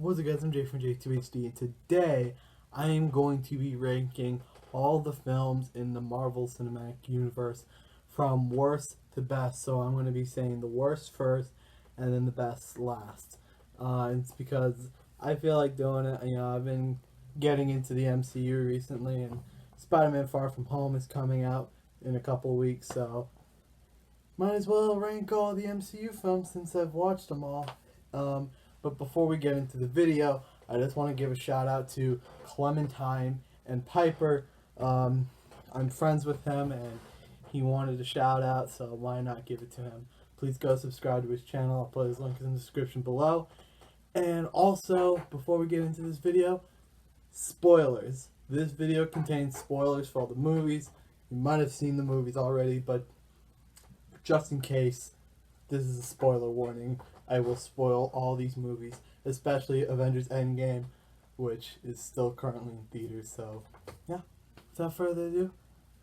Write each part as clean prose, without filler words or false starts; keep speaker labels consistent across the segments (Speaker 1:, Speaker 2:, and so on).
Speaker 1: What's up guys, I'm Jay from J2HD, and today I am going to be ranking all the films in the Marvel Cinematic Universe from worst to best. So I'm going to be saying the worst first and then the best last. It's because I feel like doing it. I've been getting into the MCU recently, and Spider-Man Far From Home is coming out in a couple of weeks, so might as well rank all the MCU films since I've watched them all. But before we get into the video, I just want to give a shout out to Clementine and Piper. I'm friends with him and he wanted a shout out, so why not give it to him? Please go subscribe to his channel. I'll put his link in the description below. And also, before we get into this video, spoilers. This video contains spoilers for all the movies. You might have seen the movies already, but just in case, this is a spoiler warning. I will spoil all these movies, especially Avengers Endgame, which is still currently in theaters. So, yeah, without further ado,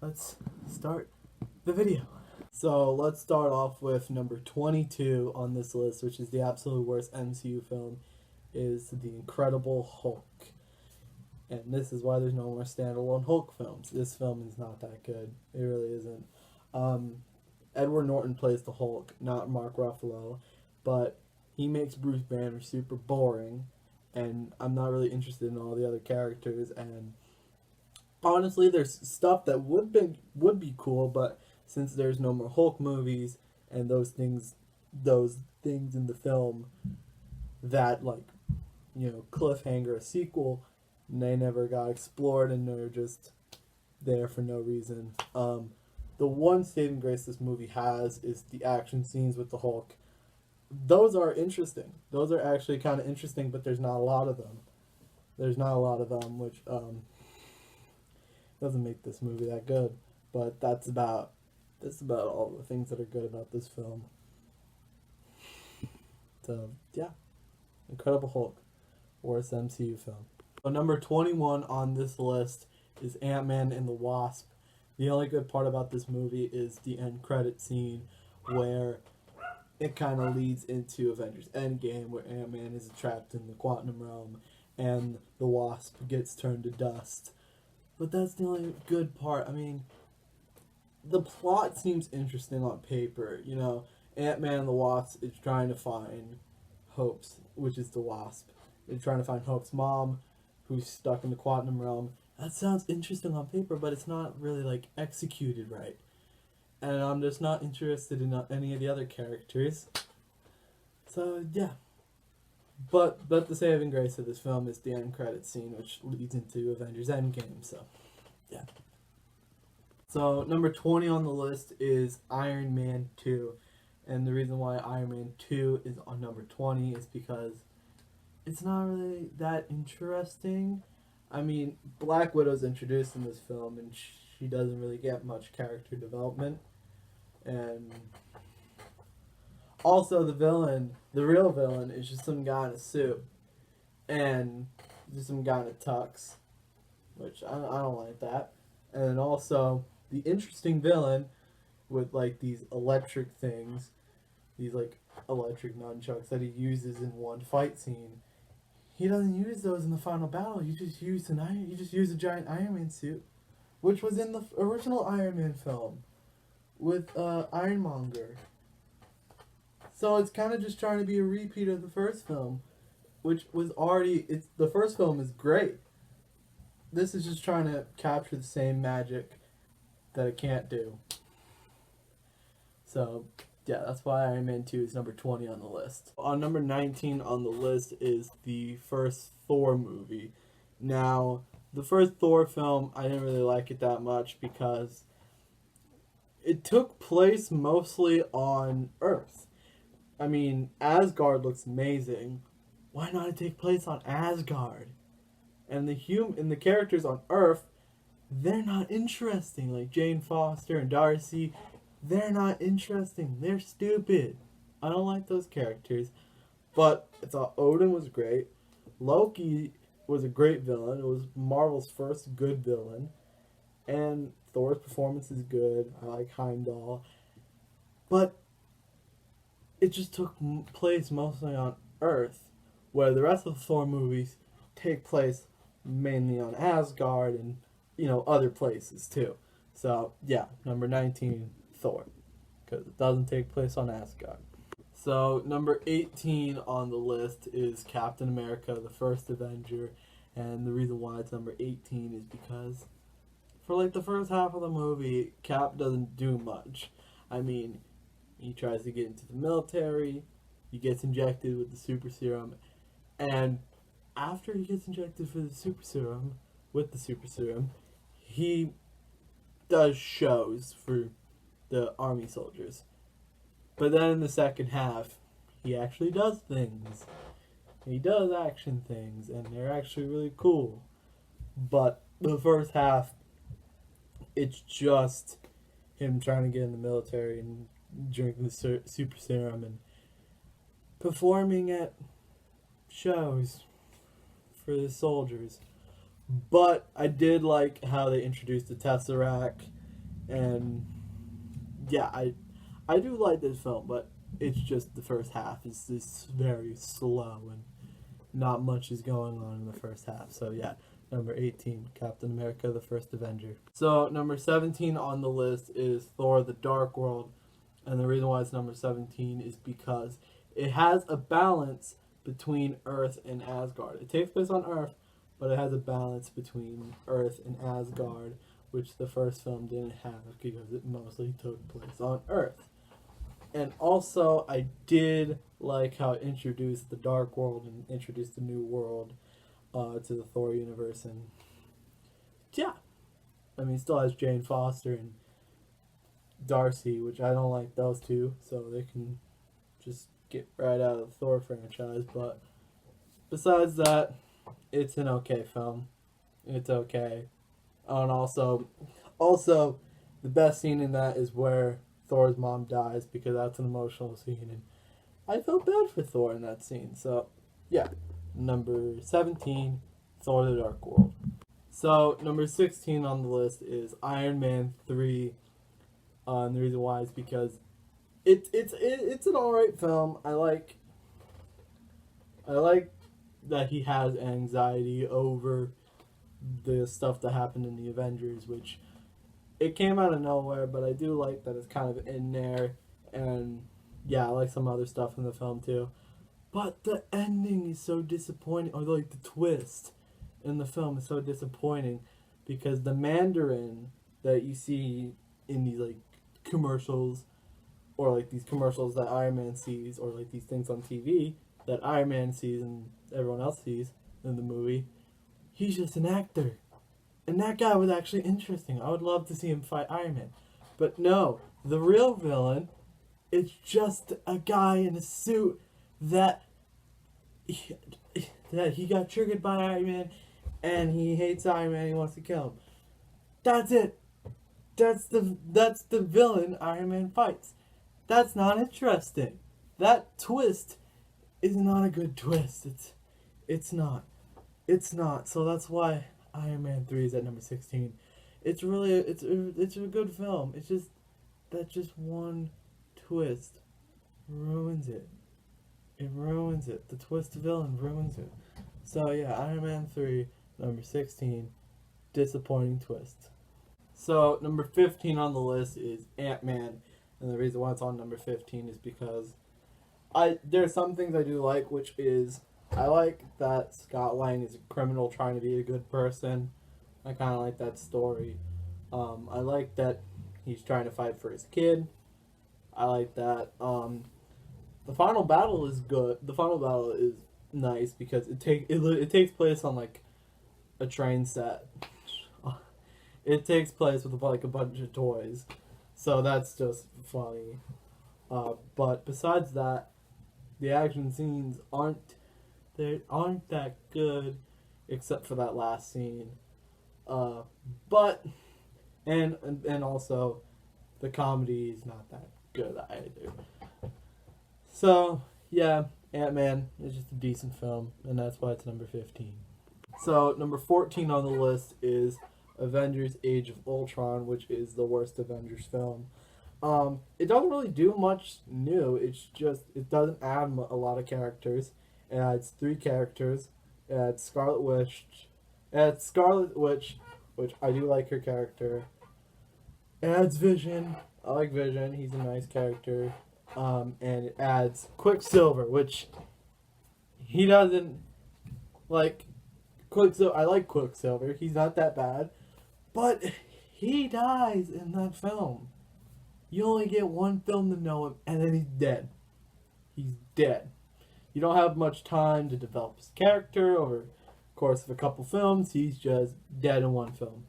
Speaker 1: let's start the video. So, let's start off with number 22 on this list, which is the absolute worst MCU film, is The Incredible Hulk. And this is why there's no more standalone Hulk films. This film is not that good. It really isn't. Edward Norton plays the Hulk, not Mark Ruffalo, but he makes Bruce Banner super boring, and I'm not really interested in all the other characters. And honestly, there's stuff that would be cool, but since there's no more Hulk movies and those things in the film that, like, cliffhanger a sequel, they never got explored, and they're just there for no reason. The one saving grace this movie has is the action scenes with the Hulk. Those are interesting. Those are actually kind of interesting, but there's not a lot of them. Which doesn't make this movie that good. But that's about all the things that are good about this film. So, yeah. Incredible Hulk. Worst MCU film. So, number 21 on this list is Ant-Man and the Wasp. The only good part about this movie is the end credit scene, where it kind of leads into Avengers Endgame, where Ant-Man is trapped in the quantum realm and the Wasp gets turned to dust. But that's the only good part. I mean, the plot seems interesting on paper. Ant-Man and the Wasp is trying to find Hope's, which is the Wasp. They're trying to find Hope's mom, who's stuck in the quantum realm. That sounds interesting on paper, but it's not really, executed right. And I'm just not interested in any of the other characters. So, yeah. But the saving grace of this film is the end credit scene, which leads into Avengers Endgame, so, yeah. So, number 20 on the list is Iron Man 2. And the reason why Iron Man 2 is on number 20 is because it's not really that interesting. I mean, Black Widow's introduced in this film, and she doesn't really get much character development. And also the real villain, is just some guy in a suit. And just some guy in a tux, which I don't like that. And then also, the interesting villain with, these electric things, these, electric nunchucks that he uses in one fight scene. He doesn't use those in the final battle. You just use a giant Iron Man suit, which was in the original Iron Man film with Ironmonger. So it's kind of just trying to be a repeat of the first film, which was the first film is great. This is just trying to capture the same magic that it can't do. So, yeah, that's why Iron Man 2 is number 20 on the list. On number 19 on the list is the first Thor movie. Now, the first Thor film, I didn't really like it that much because it took place mostly on Earth. I mean, Asgard looks amazing. Why not take place on Asgard? And the characters on Earth, they're not interesting. Like Jane Foster and Darcy, they're not interesting. They're stupid. I don't like those characters. But I thought Odin was great. Loki was a great villain. It was Marvel's first good villain. And Thor's performance is good. I like Heimdall. But it just took place mostly on Earth, where the rest of the Thor movies take place mainly on Asgard and, other places too. So, yeah, number 19, Thor, because it doesn't take place on Asgard. So, number 18 on the list is Captain America, the first Avenger, and the reason why it's number 18 is because for like the first half of the movie, Cap doesn't do much. I mean, he tries to get into the military, he gets injected with the super serum, and after he gets injected with the super serum, he does shows for the army soldiers. But then in the second half, he actually does things. He does action things, and they're actually really cool. But the first half, it's just him trying to get in the military and drinking the super serum and performing at shows for the soldiers. But I did like how they introduced the Tesseract, and yeah, I do like this film, but it's just the first half is just very slow and not much is going on in the first half. So yeah, number 18, Captain America, the first Avenger. So number 17 on the list is Thor, the Dark World, and the reason why it's number 17 is because it has a balance between Earth and Asgard. It takes place on Earth, but it has a balance between Earth and Asgard, which the first film didn't have because it mostly took place on Earth. And also, I did like how it introduced the Dark World and introduced the New World to the Thor universe. And yeah, I mean, it still has Jane Foster and Darcy, which I don't like those two, so they can just get right out of the Thor franchise. But besides that, it's an okay film. It's okay. And also, the best scene in that is where Thor's mom dies, because that's an emotional scene, and I felt bad for Thor in that scene. So, yeah, number 17, Thor: The Dark World. So, number 16 on the list is Iron Man 3. And the reason why is because it's an alright film. I like that he has anxiety over the stuff that happened in the Avengers, which it came out of nowhere, but I do like that it's kind of in there. And yeah, I like some other stuff in the film too. But the ending is so disappointing, or like the twist in the film is so disappointing, because the Mandarin that you see in these like commercials, or like these commercials that Iron Man sees, or like these things on TV that Iron Man sees and everyone else sees in the movie, he's just an actor. And that guy was actually interesting. I would love to see him fight Iron Man. But no, the real villain is just a guy in a suit that he got triggered by Iron Man, and he hates Iron Man and he wants to kill him. That's it. That's the villain Iron Man fights. That's not interesting. That twist is not a good twist. It's not. It's not. So that's why Iron Man 3 is at number 16. It's really it's a good film. It's just that just one twist ruins it. It ruins it. The twist villain ruins it. So yeah, Iron Man 3, number 16, disappointing twist. So number 15 on the list is Ant-Man, and the reason why it's on number 15 is because there are some things I do like, which is I like that Scott Lang is a criminal trying to be a good person. I kind of like that story. I like that he's trying to fight for his kid. I like that. The final battle is good. The final battle is nice because it takes place on like a train set. It takes place with like a bunch of toys, so that's just funny. But besides that, the action scenes aren't that good, except for that last scene. But and also the comedy is not that good either. So yeah, Ant-Man is just a decent film, and that's why it's number 15. So number 14 on the list is Avengers: Age of Ultron, which is the worst Avengers film. It doesn't really do much new. It's just it doesn't add a lot of characters. It adds 3 characters. It adds Scarlet Witch. It adds Scarlet Witch, which I do like her character. It adds Vision. I like Vision. He's a nice character. And it adds Quicksilver, which he doesn't like. Quicksilver. I like Quicksilver. He's not that bad, but he dies in that film. You only get one film to know him, and then he's dead. He's dead. You don't have much time to develop his character over the course of a couple films. He's just dead in one film.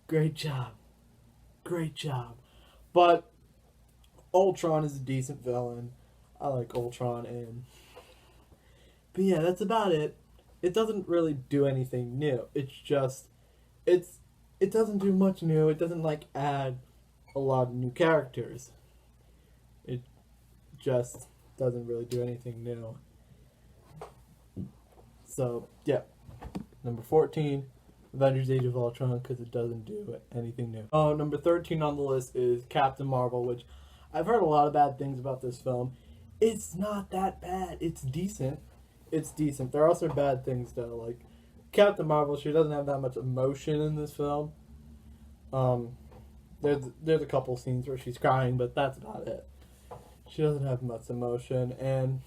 Speaker 1: Great job. Great job. But Ultron is a decent villain. I like Ultron, but yeah, that's about it. It doesn't really do anything new. It doesn't do much new. It doesn't like add a lot of new characters. It just doesn't really do anything new. So yeah, number 14, Avengers: Age of Ultron, because it doesn't do anything new. Oh, number 13 on the list is Captain Marvel, which I've heard a lot of bad things about this film. It's not that bad. It's decent. It's decent. There are also bad things though, like Captain Marvel. She doesn't have that much emotion in this film. There's a couple scenes where she's crying, but that's about it. She doesn't have much emotion, and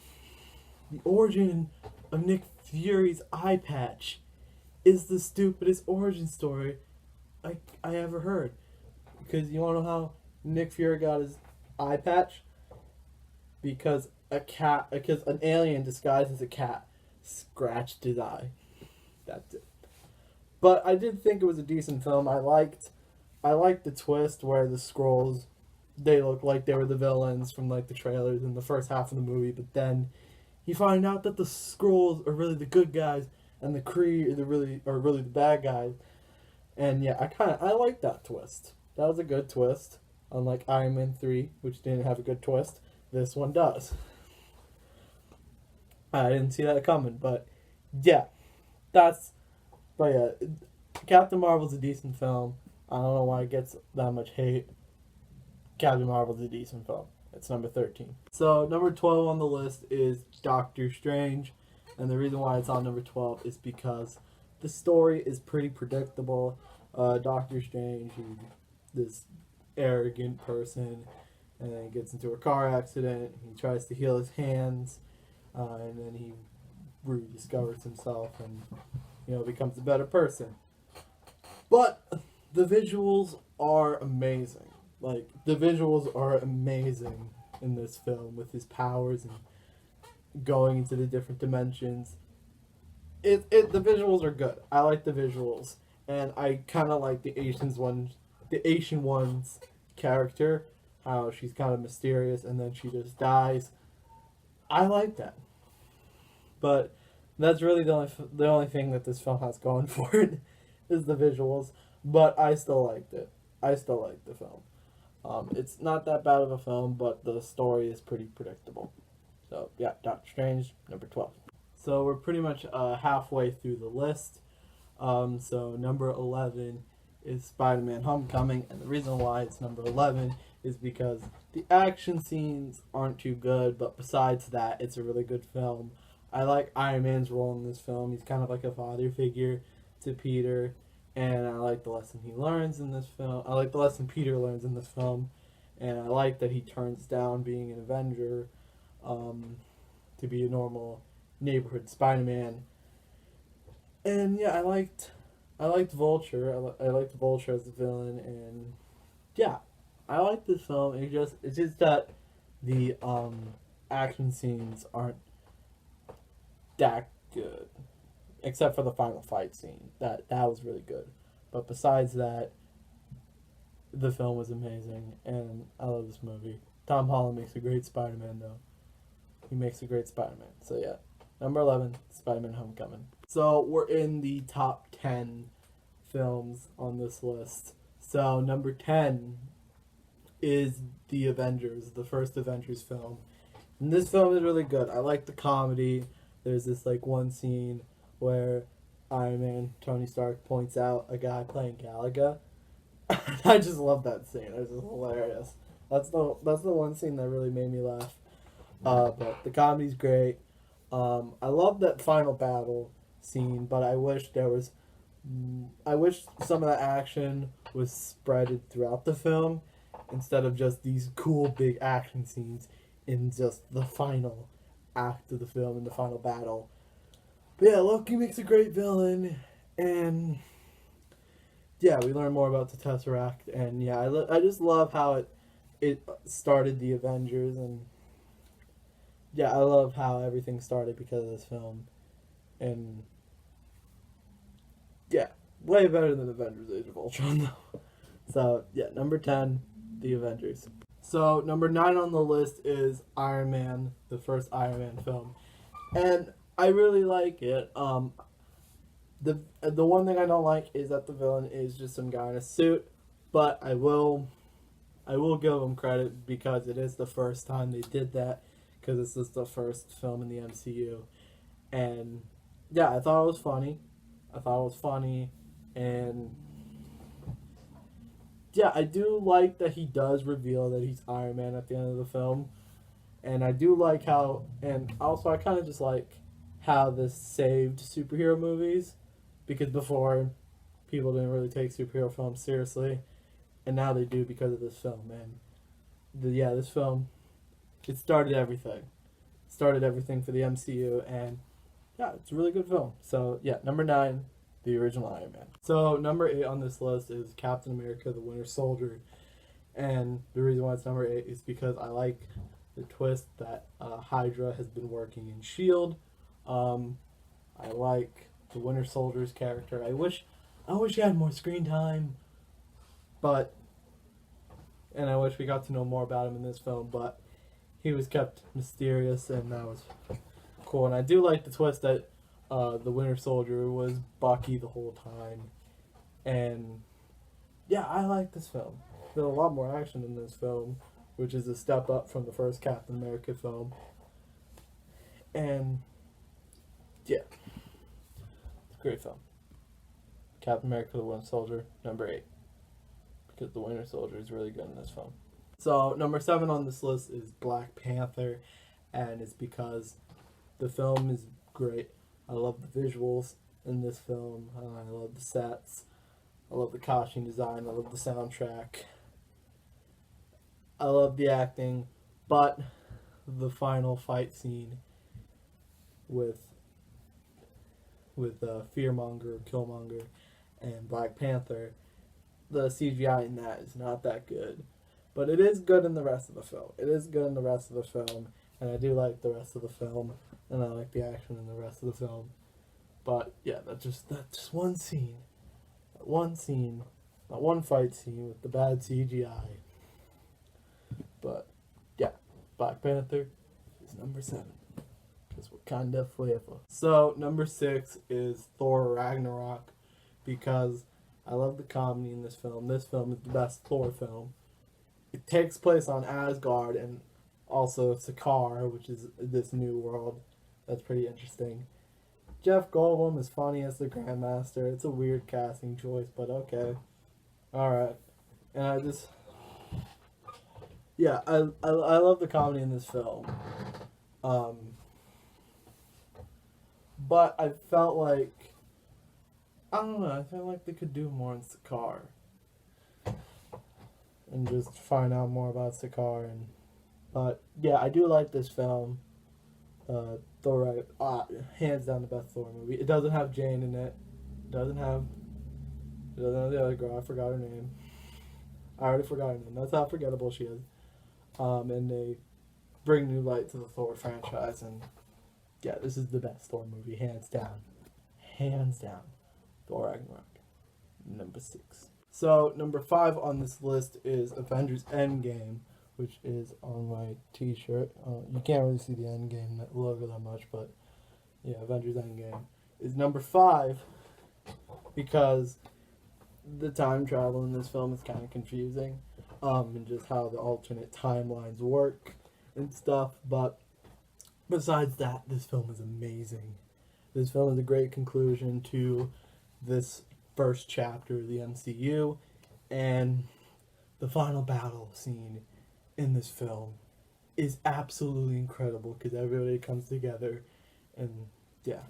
Speaker 1: the origin of Nick Fury's eye patch is the stupidest origin story I ever heard. Because you want to know how Nick Fury got his eye patch? Because an alien disguised as a cat scratched his eye. That's it. But I did think it was a decent film. I liked the twist where the Skrulls, they looked like they were the villains from like the trailers in the first half of the movie, but then you find out that the Skrulls are really the good guys and the Kree are really the bad guys. And yeah, I like that twist. That was a good twist. Unlike Iron Man 3, which didn't have a good twist, this one does. I didn't see that coming, but yeah. Captain Marvel's a decent film. I don't know why it gets that much hate. Captain Marvel's a decent film. It's number 13. So, number 12 on the list is Doctor Strange. And the reason why it's on number 12 is because the story is pretty predictable. Doctor Strange, he's this arrogant person, and then he gets into a car accident. He tries to heal his hands, and then he rediscovers himself and, becomes a better person. But the visuals are amazing. Like, the visuals are amazing in this film with his powers and going into the different dimensions. The visuals are good. I like the visuals. And I kind of like the Asian one's character, how she's kind of mysterious and then she just dies. I like that. But that's really the only thing that this film has going for it is the visuals. But I still liked it. I still like the film. It's not that bad of a film, but the story is pretty predictable. So, yeah, Doctor Strange, number 12. So, we're pretty much halfway through the list. So, number 11 is Spider-Man Homecoming, and the reason why it's number 11 is because the action scenes aren't too good, but besides that, it's a really good film. I like Iron Man's role in this film. He's kind of like a father figure to Peter. And I like the lesson he learns in this film. I like the lesson Peter learns in this film. And I like that he turns down being an Avenger to be a normal neighborhood Spider-Man. And yeah, I liked Vulture. I liked Vulture as the villain. And yeah, I like this film. It's just that the action scenes aren't that good. Except for the final fight scene. That was really good. But besides that, the film was amazing, and I love this movie. Tom Holland makes a great Spider-Man, though. He makes a great Spider-Man. So yeah, number 11, Spider-Man Homecoming. So we're in the top 10 films on this list. So number 10 is The Avengers, the first Avengers film. And this film is really good. I like the comedy. There's this one scene where Iron Man, Tony Stark, points out a guy playing Galaga. I just love that scene. It's just hilarious. That's the one scene that really made me laugh. But the comedy's great. I love that final battle scene, but I wish some of the action was spreaded throughout the film instead of just these cool big action scenes in just the final act of the film and the final battle. But yeah, Loki makes a great villain, and yeah, we learn more about the Tesseract, and yeah, I just love how it started the Avengers, and yeah, I love how everything started because of this film, and yeah, way better than Avengers: Age of Ultron though. So yeah, number 10, the Avengers. So number 9 on the list is Iron Man, the first Iron Man film, and I really like it. The one thing I don't like is that the villain is just some guy in a suit, but I will give him credit because it is the first time they did that, because this is the first film in the MCU, and yeah, I thought it was funny. I thought it was funny, and yeah, I do like that he does reveal that he's Iron Man at the end of the film, and I do like how, and also I kind of just like how this saved superhero movies, because before people didn't really take superhero films seriously, and now they do because of this film. And yeah, this film, it started everything. Started everything for the MCU, and yeah, it's a really good film. So yeah, number 9, the original Iron Man. So number 8 on this list is Captain America: The Winter Soldier, and the reason why it's number 8 is because I like the twist that Hydra has been working in Shield. I like the Winter Soldier's character. I wish he had more screen time, but and I wish we got to know more about him in this film. But he was kept mysterious, and that was cool. And I do like the twist that the Winter Soldier was Bucky the whole time. And yeah, I like this film. There's a lot more action in this film, which is a step up from the first Captain America film. And yeah, it's a great film. Captain America: The Winter Soldier, number 8, because the Winter Soldier is really good in this film. So number 7 on this list is Black Panther, and it's because the film is great. I love the visuals in this film. I love the sets. I love the costume design. I love the soundtrack. I love the acting, but the final fight scene with Fearmonger, Killmonger, and Black Panther, the CGI in that is not that good. But it is good in the rest of the film. It is good in the rest of the film, and I do like the rest of the film, and I like the action in the rest of the film. But yeah, that's just one scene. That one fight scene with the bad CGI. But yeah, Black Panther is number 7. Because Wakanda forever. So number 6 is Thor Ragnarok, because I love the comedy in this film. This film is the best Thor film. It takes place on Asgard and also Sakaar, which is this new world. That's pretty interesting. Jeff Goldblum is funny as the Grandmaster. It's a weird casting choice, but okay. Alright. And I love the comedy in this film. But I felt like, I don't know, I felt like they could do more in Sakaar. And just find out more about Sakaar. But yeah, I do like this film. Thor, hands down the best Thor movie. It doesn't have Jane in it. It doesn't have the other girl. I forgot her name. I already forgot her name. That's how forgettable she is. And they bring new light to the Thor franchise, and yeah, this is the best Thor movie, hands down. Hands down. Thor Ragnarok, number 6. So, number 5 on this list is Avengers Endgame, which is on my t-shirt. You can't really see the Endgame logo that much, but yeah, Avengers Endgame is number 5 because the time travel in this film is kind of confusing, and just how the alternate timelines work and stuff. But besides that, this film is amazing. This film is a great conclusion to this first chapter of the MCU, and the final battle scene in this film is absolutely incredible because everybody comes together And yeah.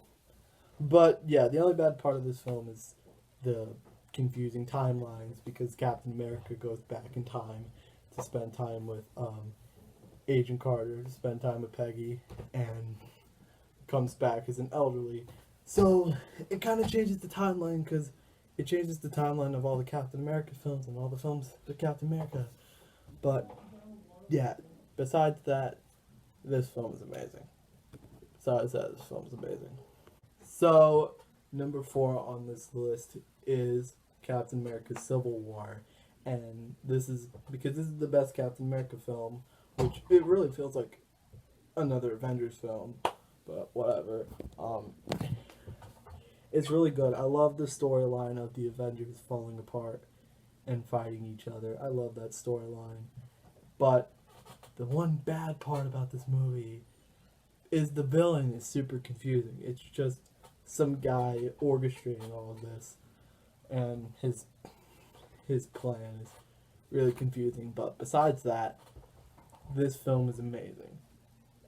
Speaker 1: But yeah, the only bad part of this film is the confusing timelines because Captain America goes back in time to spend time with Agent Carter, to spend time with Peggy, and comes back as an elderly. So it kind of changes the timeline because it changes the timeline of all the Captain America films and all the films with Captain America. But yeah, besides that, this film is amazing. Besides that, this film is amazing. So number 4 on this list is Captain America: Civil War, and this is because this is the best Captain America film, which it really feels like another Avengers film, but whatever. It's really good. I love the storyline of the Avengers falling apart and fighting each other. I love that storyline. But the one bad part about this movie is the villain is super confusing. It's just some guy orchestrating all of this, and his plan is really confusing. But besides that, this film is amazing,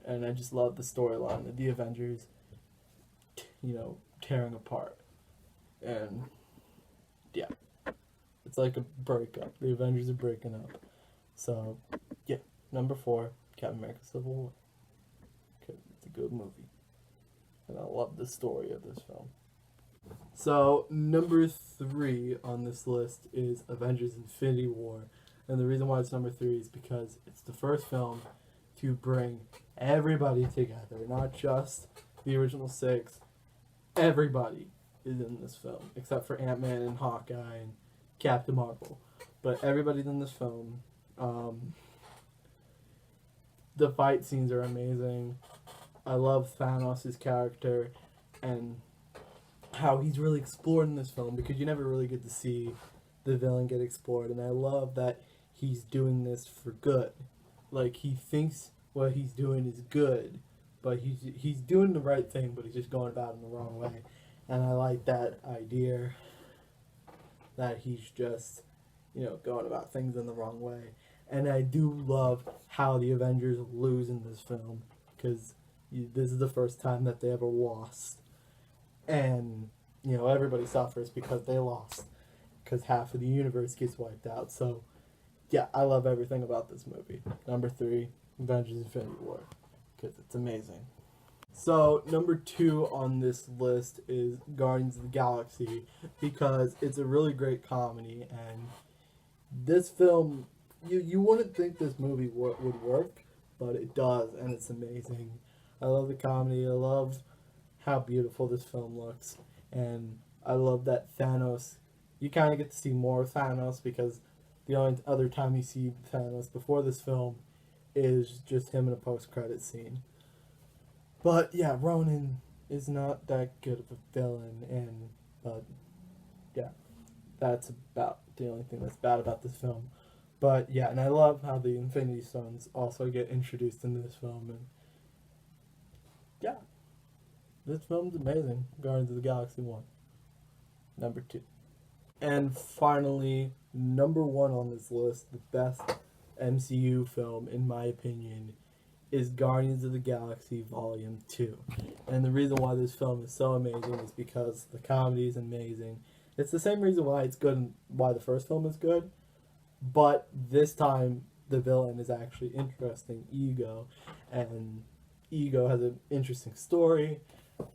Speaker 1: and I just love the storyline of the Avengers, tearing apart, and yeah, it's like a breakup. The Avengers are breaking up. So yeah, number 4, Captain America: Civil War, because it's a good movie, and I love the story of this film. So number 3 on this list is Avengers: Infinity War, and the reason why it's number 3 is because it's the first film to bring everybody together, not just the original 6. Everybody is in this film, except for Ant-Man and Hawkeye and Captain Marvel. But everybody's in this film. The fight scenes are amazing. I love Thanos' character and how he's really explored in this film, because you never really get to see the villain get explored. And I love that he's doing this for good. Like, he thinks what he's doing is good, but he's doing the right thing, but he's just going about it in the wrong way. And I like that idea that he's just, going about things in the wrong way. And I do love how the Avengers lose in this film, because this is the first time that they ever lost. And, everybody suffers because they lost, because half of the universe gets wiped out. So, yeah, I love everything about this movie. Number 3, Avengers: Infinity War, because it's amazing. So, number 2 on this list is Guardians of the Galaxy, because it's a really great comedy, and this film, you wouldn't think this movie would work, but it does, and it's amazing. I love the comedy, I love how beautiful this film looks, and I love that Thanos, you kind of get to see more of Thanos, because the only other time you see Thanos before this film is just him in a post-credit scene. But yeah, Ronan is not that good of a villain, but yeah, that's about the only thing that's bad about this film. But yeah, and I love how the Infinity Stones also get introduced into this film, and yeah, this film's amazing. Guardians of the Galaxy 1, number 2. And finally, number 1 on this list, the best MCU film, in my opinion, is Guardians of the Galaxy Volume 2. And the reason why this film is so amazing is because the comedy is amazing. It's the same reason why it's good and why the first film is good, but this time the villain is actually interesting, Ego. And Ego has an interesting story,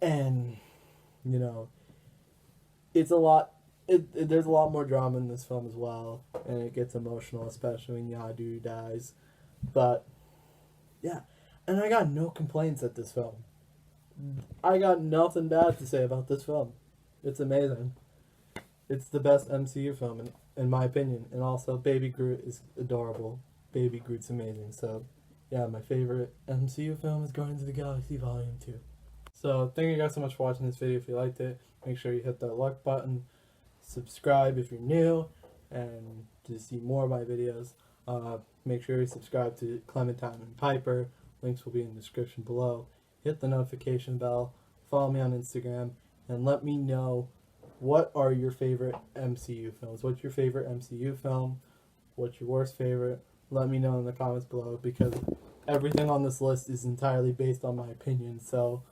Speaker 1: and, it's a lot... there's a lot more drama in this film as well, and it gets emotional, especially when Yadu dies. But yeah, and I got no complaints at this film. I got nothing bad to say about this film. It's amazing. It's the best MCU film, in my opinion. And also, Baby Groot is adorable. Baby Groot's amazing. So, yeah, my favorite MCU film is Guardians of the Galaxy Volume 2. So, thank you guys so much for watching this video. If you liked it, make sure you hit that like button. Subscribe if you're new, and to see more of my videos, make sure you subscribe to Clementine and Piper. Links will be in the description below. Hit the notification bell, follow me on Instagram, and let me know what are your favorite MCU films. What's your favorite MCU film? What's your worst favorite? Let me know in the comments below, because everything on this list is entirely based on my opinion. So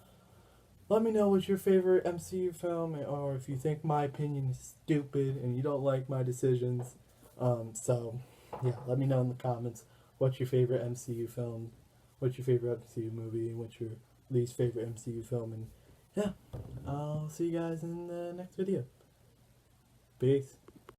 Speaker 1: let me know what's your favorite MCU film, or if you think my opinion is stupid and you don't like my decisions. So, yeah, let me know in the comments what's your favorite MCU film, what's your favorite MCU movie, and what's your least favorite MCU film. And yeah, I'll see you guys in the next video. Peace.